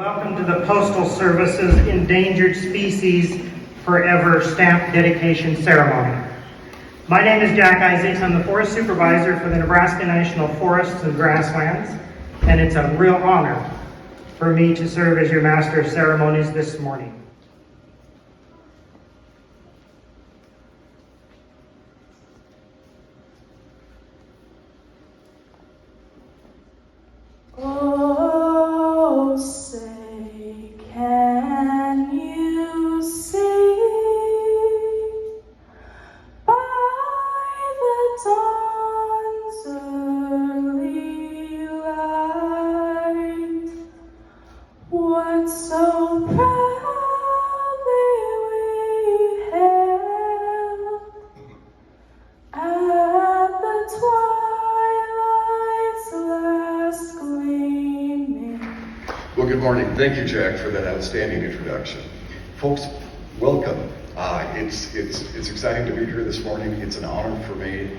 Welcome to the Postal Service's Endangered Species Forever Stamp Dedication Ceremony. My name is Jack Isaacs. I'm the Forest Supervisor for the Nebraska National Forests and Grasslands, and it's a real honor for me to serve as your Master of Ceremonies this morning. Oh, say, can you see by the dawn's early light what so proudly we hailed at the twilight's last gleaming? Well, good morning. Thank you, Jack, for that outstanding introduction. Folks, welcome. It's exciting to be here this morning. It's an honor for me.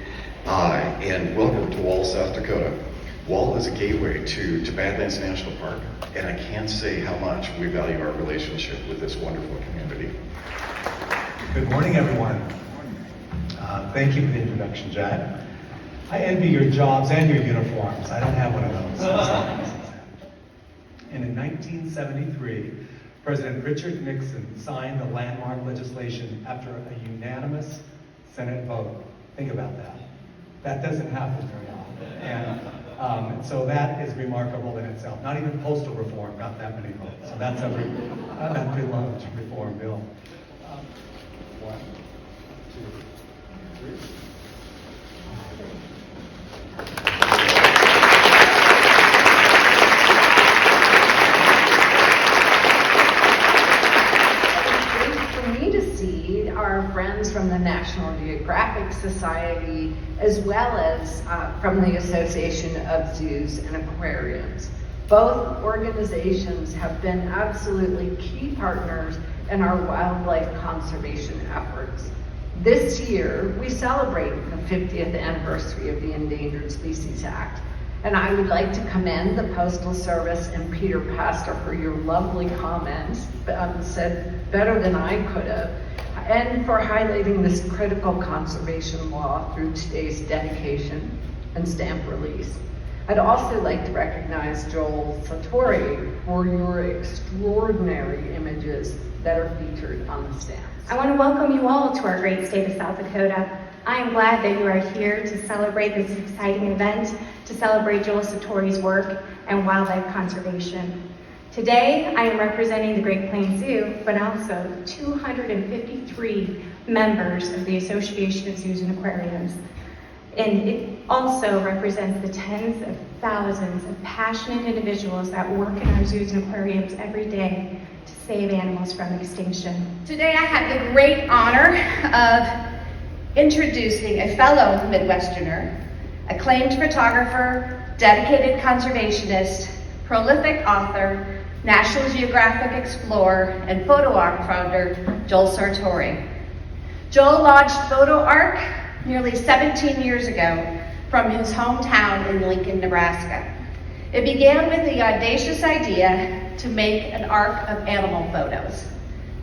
And welcome to Wall, South Dakota. Wall is a gateway to Badlands National Park, and I can't say how much we value our relationship with this wonderful community. Good morning, everyone. Thank you for the introduction, Jack. I envy your jobs and your uniforms. I don't have one of those. And in 1973, President Richard Nixon signed the landmark legislation after a unanimous Senate vote. Think about that. That doesn't happen very often. And so that is remarkable in itself. Not even postal reform got that many votes. So that's a beloved reform bill. One, two, three. Our friends from the National Geographic Society, as well as from the Association of Zoos and Aquariums. Both organizations have been absolutely key partners in our wildlife conservation efforts. This year, we celebrate the 50th anniversary of the Endangered Species Act, and I would like to commend the Postal Service and Peter Pastor for your lovely comments, said better than I could have, and for highlighting this critical conservation law through today's dedication and stamp release. I'd also like to recognize Joel Sartori for your extraordinary images that are featured on the stamps. I want to welcome you all to our great state of South Dakota. I am glad that you are here to celebrate this exciting event, to celebrate Joel Sartori's work and wildlife conservation. Today, I am representing the Great Plains Zoo, but also 253 members of the Association of Zoos and Aquariums. And it also represents the tens of thousands of passionate individuals that work in our zoos and aquariums every day to save animals from extinction. Today, I have the great honor of introducing a fellow Midwesterner, acclaimed photographer, dedicated conservationist, prolific author, National Geographic explorer, and Photo Ark founder, Joel Sartori. Joel launched Photo Ark nearly 17 years ago from his hometown in Lincoln, Nebraska. It began with the audacious idea to make an ark of animal photos,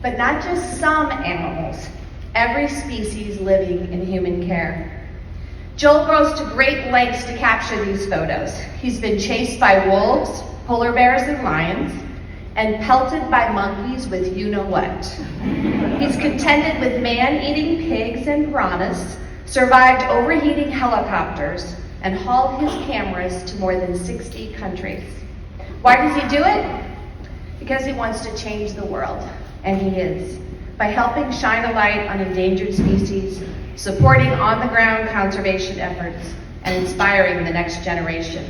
but not just some animals, every species living in human care. Joel goes to great lengths to capture these photos. He's been chased by wolves, polar bears, and lions, and pelted by monkeys with you-know-what. He's contended with man-eating pigs and piranhas, survived overheating helicopters, and hauled his cameras to more than 60 countries. Why does he do it? Because he wants to change the world, and he is, by helping shine a light on endangered species, supporting on-the-ground conservation efforts, and inspiring the next generation.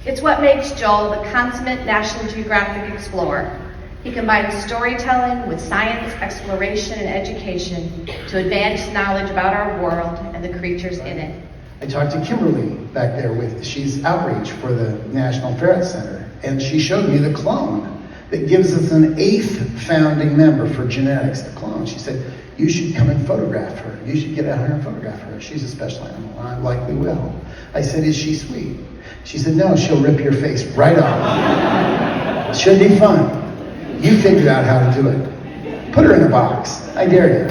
It's what makes Joel the consummate National Geographic explorer. He combines storytelling with science, exploration, and education to advance knowledge about our world and the creatures in it. I talked to Kimberly back there she's outreach for the National Ferret Center, and she showed me the clone that gives us an 8th founding member for genetics, the clone. She said, you should come and photograph her. You should get out here and photograph her. She's a special animal. I likely will. I said, is she sweet? She said, no, she'll rip your face right off. Should be fun. You figure out how to do it. Put her in a box. I dare you.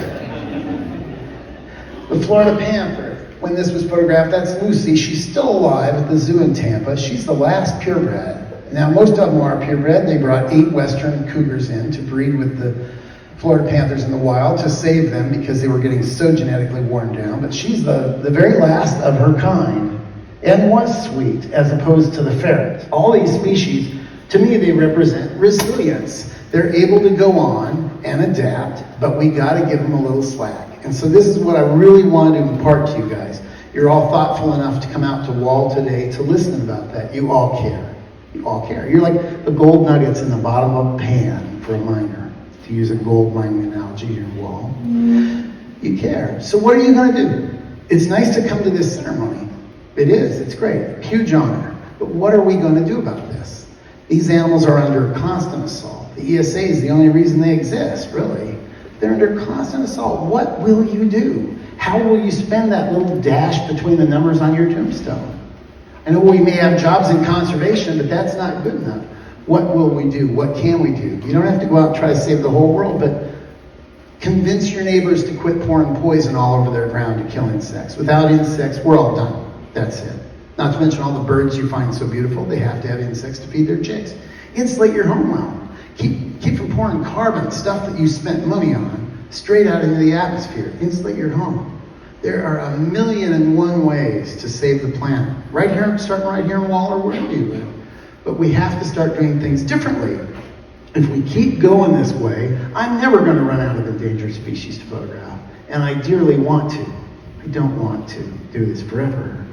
The Florida panther. When this was photographed, that's Lucy. She's still alive at the zoo in Tampa. She's the last purebred. Now, most of them are purebred. They brought 8 Western cougars in to breed with the Florida panthers in the wild to save them because they were getting so genetically worn down. But she's the very last of her kind and was sweet as opposed to the ferret. All these species, to me, they represent resilience. They're able to go on and adapt, but we got to give them a little slack. And so this is what I really wanted to impart to you guys. You're all thoughtful enough to come out to Wall today to listen about that. You all care. You all care. You're like the gold nuggets in the bottom of a pan for a miner, to use a gold mining analogy here, Wall. You care. So what are you going to do? It's nice to come to this ceremony. It is. It's great. Huge honor. But what are we going to do about this? These animals are under constant assault. The ESA is the only reason they exist, really. They're under constant assault. What will you do? How will you spend that little dash between the numbers on your tombstone? I know we may have jobs in conservation, but that's not good enough. What will we do? What can we do? You don't have to go out and try to save the whole world, but convince your neighbors to quit pouring poison all over their ground to kill insects. Without insects, we're all done. That's it. Not to mention all the birds you find so beautiful, they have to have insects to feed their chicks. Insulate your home well. Keep from pouring carbon, stuff that you spent money on, straight out into the atmosphere. Insulate your home. There are 1,000,001 ways to save the planet. Right here, starting right here in Wall or wherever you live. But we have to start doing things differently. If we keep going this way, I'm never going to run out of endangered species to photograph. And I dearly want to. I don't want to do this forever.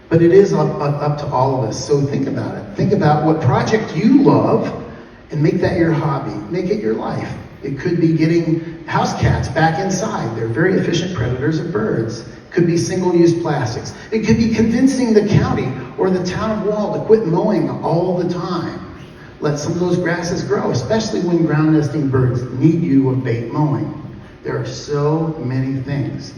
But it is up to all of us. So think about it. Think about what project you love and make that your hobby. Make it your life. It could be getting house cats back inside. They're very efficient predators of birds. It could be single-use plastics. It could be convincing the county or the town of Wall to quit mowing all the time. Let some of those grasses grow, especially when ground nesting birds need you to abate mowing. There are so many things.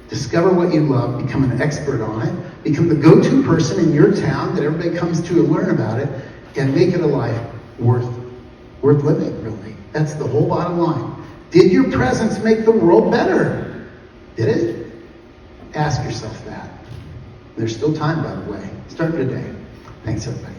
Discover what you love, become an expert on it, become the go-to person in your town that everybody comes to learn about it, and make it a life worth living, really. That's the whole bottom line. Did your presence make the world better? Did it? Ask yourself that. There's still time, by the way. Start today. Thanks, everybody.